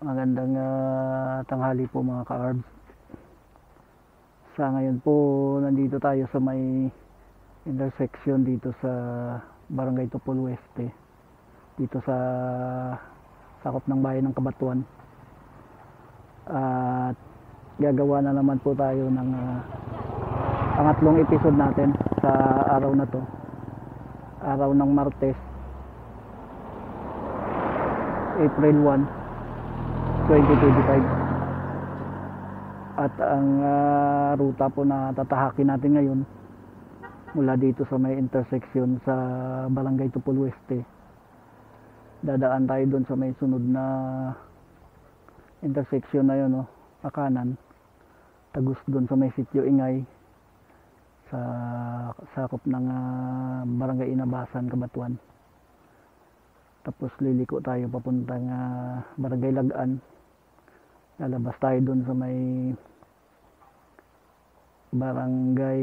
Magandang tanghali po mga ka-ARBS. Sa ngayon po, nandito tayo sa may intersection dito sa Barangay Tupul Oeste, dito sa sakop ng bayan ng Cabanatuan. At gagawa na naman po tayo ng pangatlong episode natin sa araw na to, araw ng Martes, April 1, 2025. At ang ruta po na tatahakin natin ngayon mula dito sa may intersection sa Barangay Tupul Oeste, dadaan tayo doon sa may sunod na intersection na yun, kanan, tagus doon sa may Sitio Ingay, sa sakop ng Barangay Inabasan, Cabanatuan. Tapos liliko tayo papuntang Barangay Lagaan. Lalabas tayo dun sa may barangay,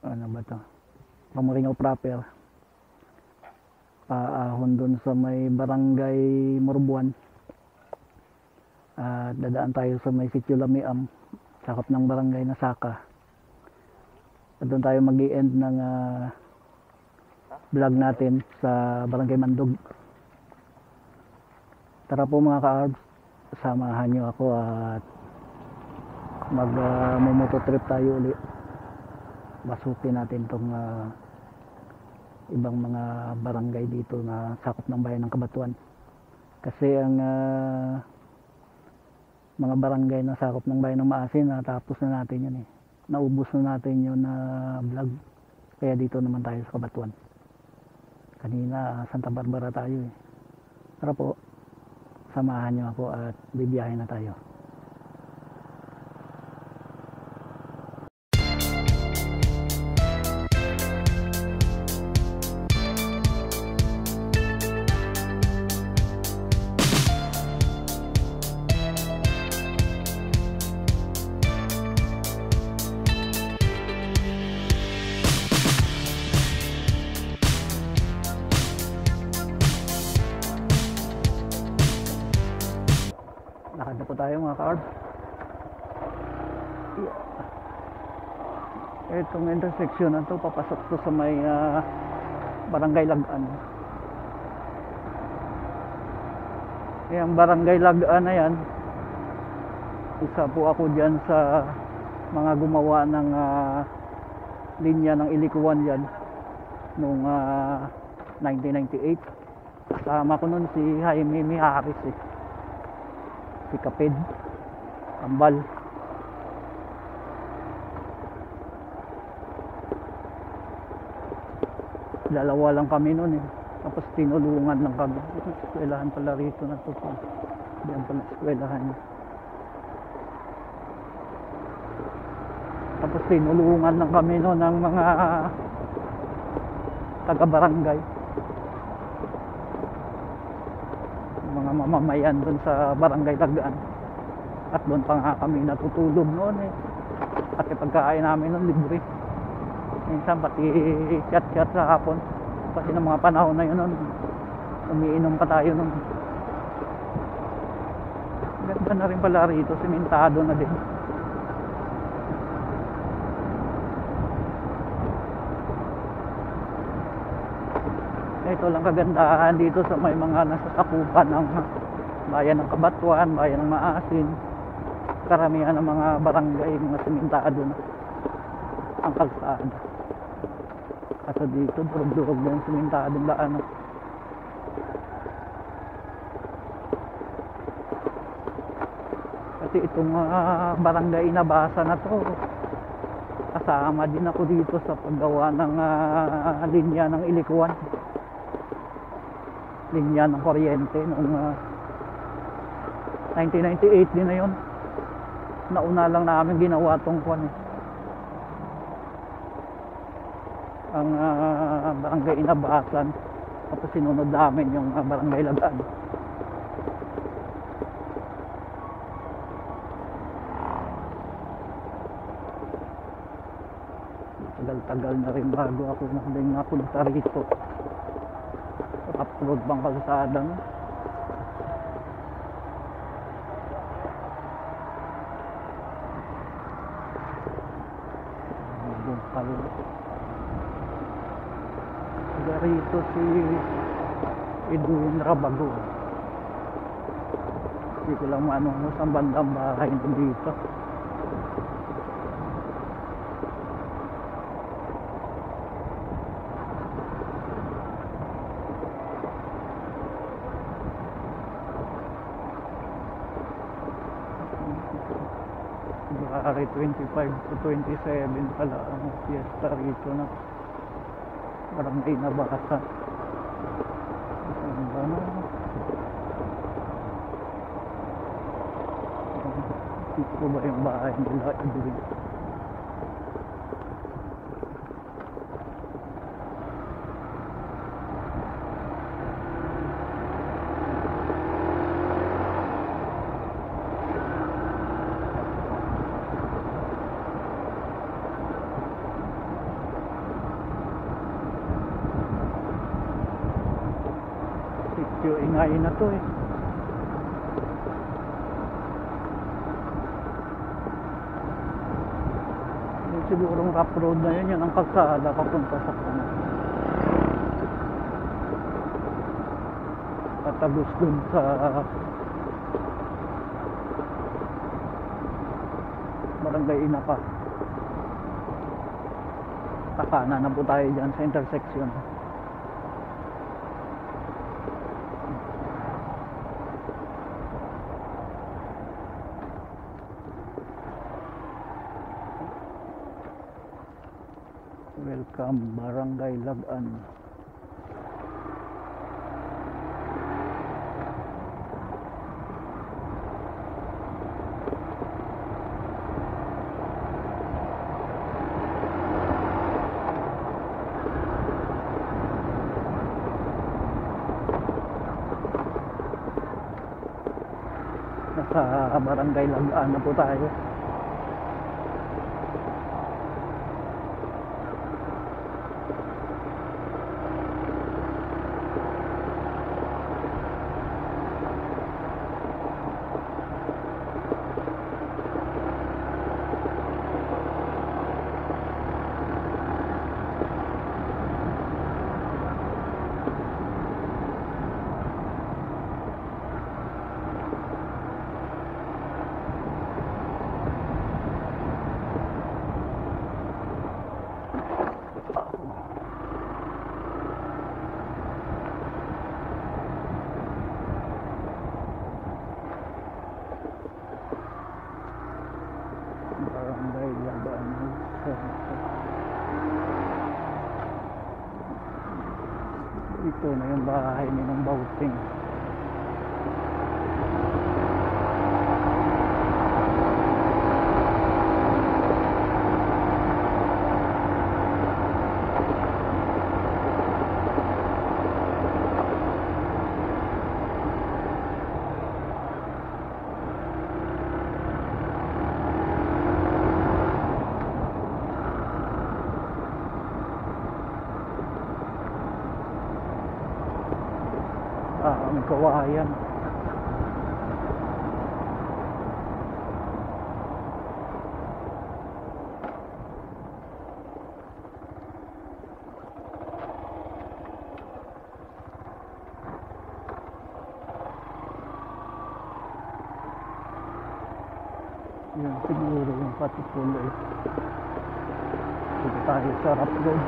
ano ba to, Pamuringaw proper, paahon dun sa may barangay Morbuan, at dadaan tayo sa may Sitio Lamiam, sakop ng barangay Nasaka, at doon tayo mag-i-end ng vlog natin sa barangay Mandog. Tara po mga ka-ARBS, samahan nyo ako at mag-mototrip tayo ulit. Basukin natin tong ibang mga barangay dito na sakop ng bayan ng Cabanatuan. Kasi ang mga barangay na sakop ng bayan ng Maasin, natapos na natin yun Naubos na natin yun na vlog. Kaya dito naman tayo sa Cabanatuan. Kanina Santa Barbara tayo Tara po, samahan nyo ako at bibiyahe na tayo. Lakad na po tayo mga ka-ARBS. Itong intersection na to, papasok to sa may Barangay Lagaan. Yung Barangay Lagaan na yan, isa po ako dyan sa mga gumawa ng linya ng ilikuan yan noong 1998. Kasama ko nun si Jaime Mijares si Kaped Kambal. Dalawa lang kami noon tapos tinulungan lang kami. Eskwelahan pala rito na to po. Diyan pala eskwelahan niya. Tapos tinulungan lang kami noon ng mga taga-barangay, mga mamamayan doon sa Barangay Lagaan. At doon pa nga kami natutulog noon At pagkain namin noon libre. Minsan pati chat-chat sa hapon. Kasi ng mga panahon na yun noon, umiinom pa tayo noon. Ganda na rin pala rito, simentado na din. Ito lang kagandahan dito sa may mga nasasakupan ng bayan ng Cabanatuan, bayan ng Maasin. Karamihan ng mga barangay, mga simentado na ang kalsada. Kasi dito, durog-durog na yung simentadong daan. Kasi itong barangay Inabasan na to, kasama din ako dito sa paggawa ng linya ng ilikuan. Linya ng kuryente noong 1998 din na yun. Nauna lang namin ginawa tong kwan ang barangay Inabasan, tapos sinunod namin yung barangay Lagaan. Tagal-tagal na rin bago ako napunta rito. upload bang kalsada no? Bungkal. Rito si Edwin Rabago. Hindi ko lang maano sa bandang bahay dito. February 25 to 27 pala ang fiesta rito na barangay na basa. Ang ano? Ito ba yung bahay nila Edwin? Sityo ingay na to eh. Sigurong rough road na yun, yan ang kalsada papunta sa kanya. Patagos dun sa barangay Inapa. Takana na po tayo dyan sa intersection. Welcome Barangay Lagan. Nasa Barangay Lagan na po tayo. Barangay Laban. Ito na yung bahay ni ng Bauting. Ang kawayan. Yan siguro yung patipuloy. Dito tayo sa rough road.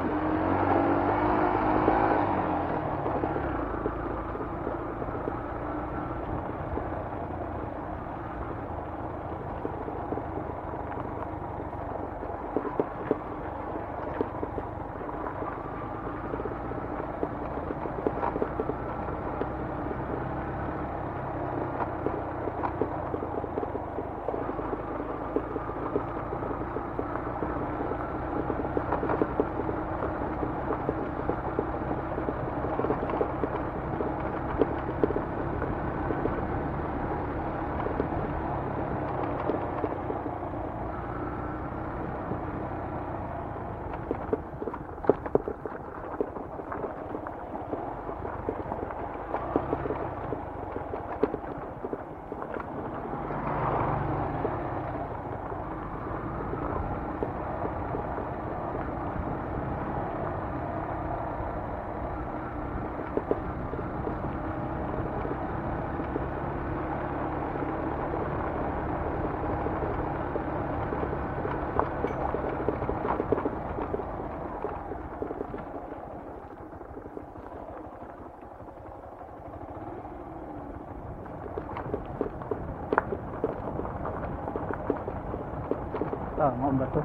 Tama ba to?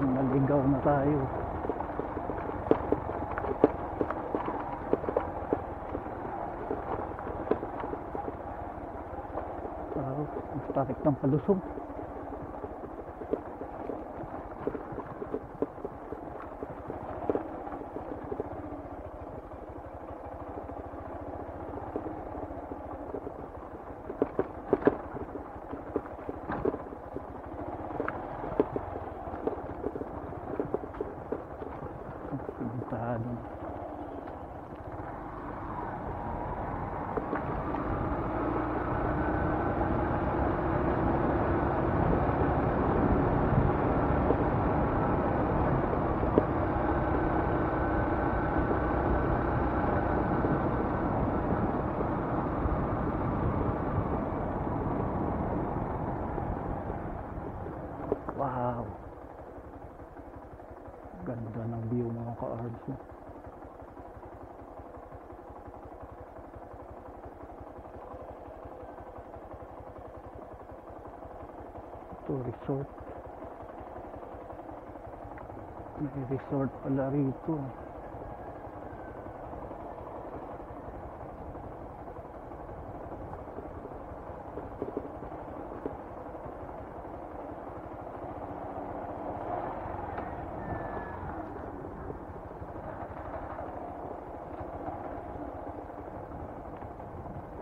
Naligaw na tayo. Mas tarik ng palusog. Pintado. Wow, ganda ng view mga ka-arbs. Ito resort, may resort pala rito.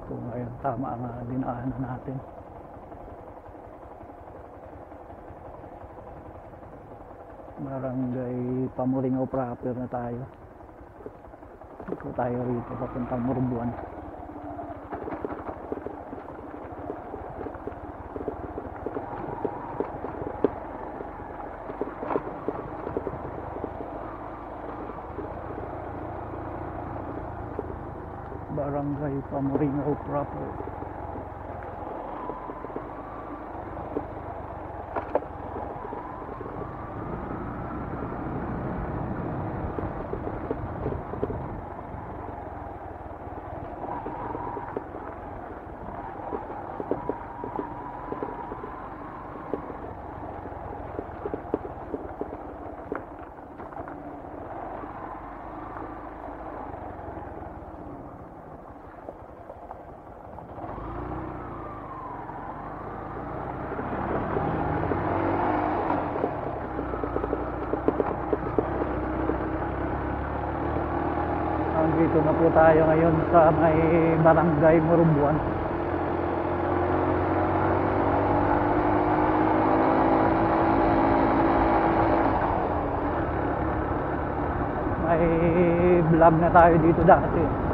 So ngayon tama ang dinaanan natin. Barangay Pamuringaw proper na tayo. Ito tayo rito papuntang Morbuan. Barangay Pamuringaw proper. Dito na po tayo ngayon sa may Barangay Morbuan. May vlog na tayo dito dati.